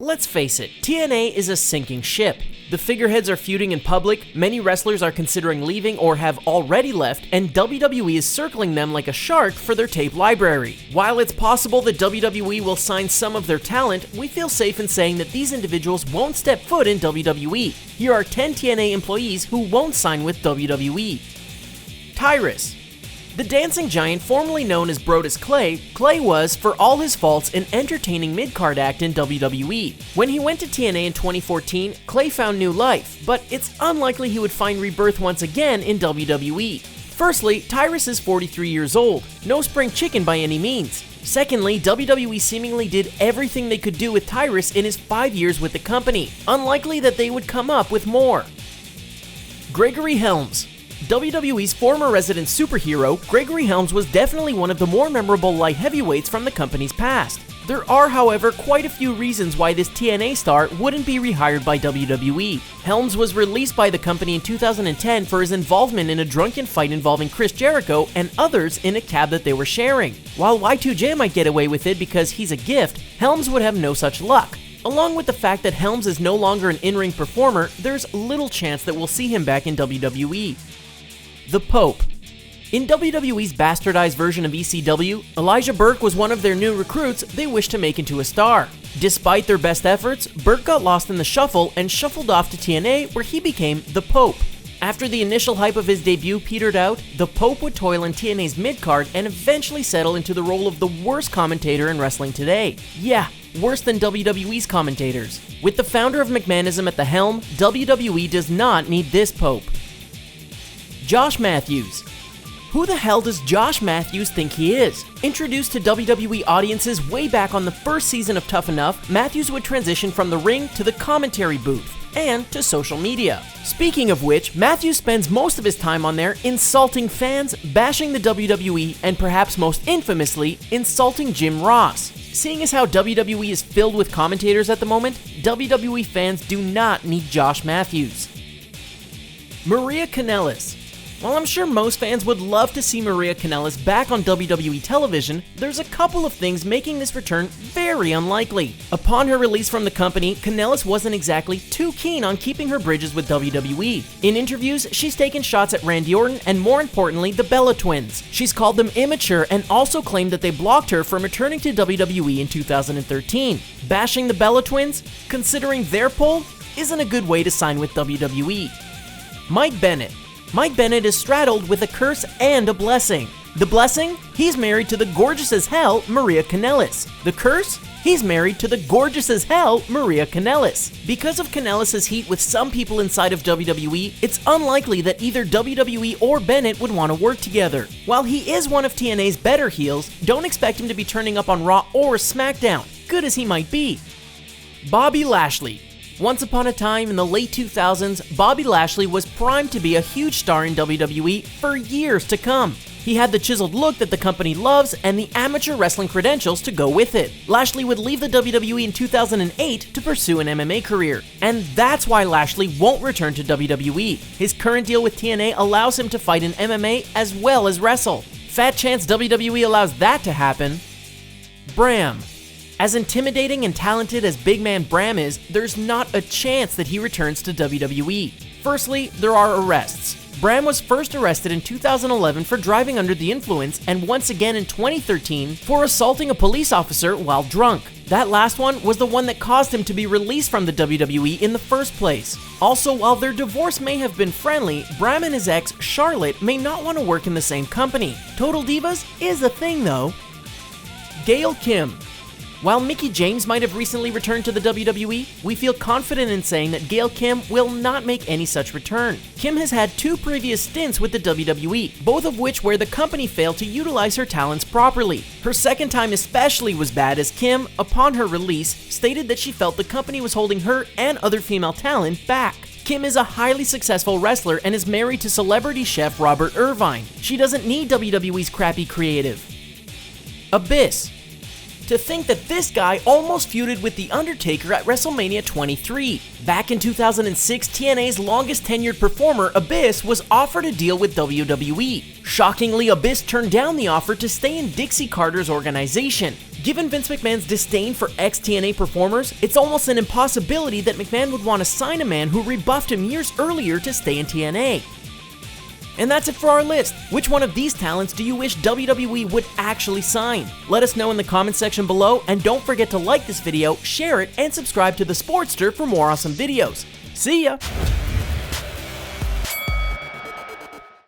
Let's face it, TNA is a sinking ship. The figureheads are feuding in public, many wrestlers are considering leaving or have already left, and WWE is circling them like a shark for their tape library. While it's possible that WWE will sign some of their talent, we feel safe in saying that these individuals won't step foot in WWE. Here are 10 TNA employees who won't sign with WWE. Tyrus. The dancing giant formerly known as Brodus Clay was, for all his faults, an entertaining mid-card act in WWE. When he went to TNA in 2014, Clay found new life, but it's unlikely he would find rebirth once again in WWE. Firstly, Tyrus is 43 years old, no spring chicken by any means. Secondly, WWE seemingly did everything they could do with Tyrus in his 5 years with the company. Unlikely that they would come up with more. Gregory Helms. WWE's former resident superhero, Gregory Helms was definitely one of the more memorable light heavyweights from the company's past. There are, however, quite a few reasons why this TNA star wouldn't be rehired by WWE. Helms was released by the company in 2010 for his involvement in a drunken fight involving Chris Jericho and others in a cab that they were sharing. While Y2J might get away with it because he's a gift, Helms would have no such luck. Along with the fact that Helms is no longer an in-ring performer, there's little chance that we'll see him back in WWE. The Pope. In WWE's bastardized version of ECW, Elijah Burke was one of their new recruits they wished to make into a star. Despite their best efforts, Burke got lost in the shuffle and shuffled off to TNA, where he became the Pope. After the initial hype of his debut petered out, the Pope would toil in TNA's mid-card and eventually settle into the role of the worst commentator in wrestling today. Yeah, worse than WWE's commentators. With the founder of McMahonism at the helm, WWE does not need this Pope. Josh Matthews. Who the hell does Josh Matthews think he is? Introduced to WWE audiences way back on the first season of Tough Enough, Matthews would transition from the ring to the commentary booth and to social media. Speaking of which, Matthews spends most of his time on there insulting fans, bashing the WWE, and perhaps most infamously, insulting Jim Ross. Seeing as how WWE is filled with commentators at the moment, WWE fans do not need Josh Matthews. Maria Kanellis. While I'm sure most fans would love to see Maria Kanellis back on WWE television, there's a couple of things making this return very unlikely. Upon her release from the company, Kanellis wasn't exactly too keen on keeping her bridges with WWE. In interviews, she's taken shots at Randy Orton and, more importantly, the Bella Twins. She's called them immature and also claimed that they blocked her from returning to WWE in 2013. Bashing the Bella Twins, considering their pull, isn't a good way to sign with WWE. Mike Bennett. Mike Bennett is straddled with a curse and a blessing. The blessing? He's married to the gorgeous as hell Maria Kanellis. The curse? He's married to the gorgeous as hell Maria Kanellis. Because of Kanellis' heat with some people inside of WWE, it's unlikely that either WWE or Bennett would want to work together. While he is one of TNA's better heels, don't expect him to be turning up on Raw or SmackDown, good as he might be. Bobby Lashley. Once upon a time in the late 2000s, Bobby Lashley was primed to be a huge star in WWE for years to come. He had the chiseled look that the company loves and the amateur wrestling credentials to go with it. Lashley would leave the WWE in 2008 to pursue an MMA career, and that's why Lashley won't return to WWE. His current deal with TNA allows him to fight in MMA as well as wrestle. Fat chance WWE allows that to happen. Bram. As intimidating and talented as big man Bram is, there's not a chance that he returns to WWE. Firstly, there are arrests. Bram was first arrested in 2011 for driving under the influence and once again in 2013 for assaulting a police officer while drunk. That last one was the one that caused him to be released from the WWE in the first place. Also, while their divorce may have been friendly, Bram and his ex, Charlotte, may not want to work in the same company. Total Divas is a thing though. Gail Kim. While Mickie James might have recently returned to the WWE, we feel confident in saying that Gail Kim will not make any such return. Kim has had 2 previous stints with the WWE, both of which where the company failed to utilize her talents properly. Her second time especially was bad, as Kim, upon her release, stated that she felt the company was holding her and other female talent back. Kim is a highly successful wrestler and is married to celebrity chef Robert Irvine. She doesn't need WWE's crappy creative. Abyss. To think that this guy almost feuded with The Undertaker at WrestleMania 23. Back in 2006, TNA's longest tenured performer, Abyss, was offered a deal with WWE. Shockingly, Abyss turned down the offer to stay in Dixie Carter's organization. Given Vince McMahon's disdain for ex-TNA performers, it's almost an impossibility that McMahon would want to sign a man who rebuffed him years earlier to stay in TNA. And that's it for our list. Which one of these talents do you wish WWE would actually sign? Let us know in the comment section below, and don't forget to like this video, share it, and subscribe to TheSportster for more awesome videos. See ya!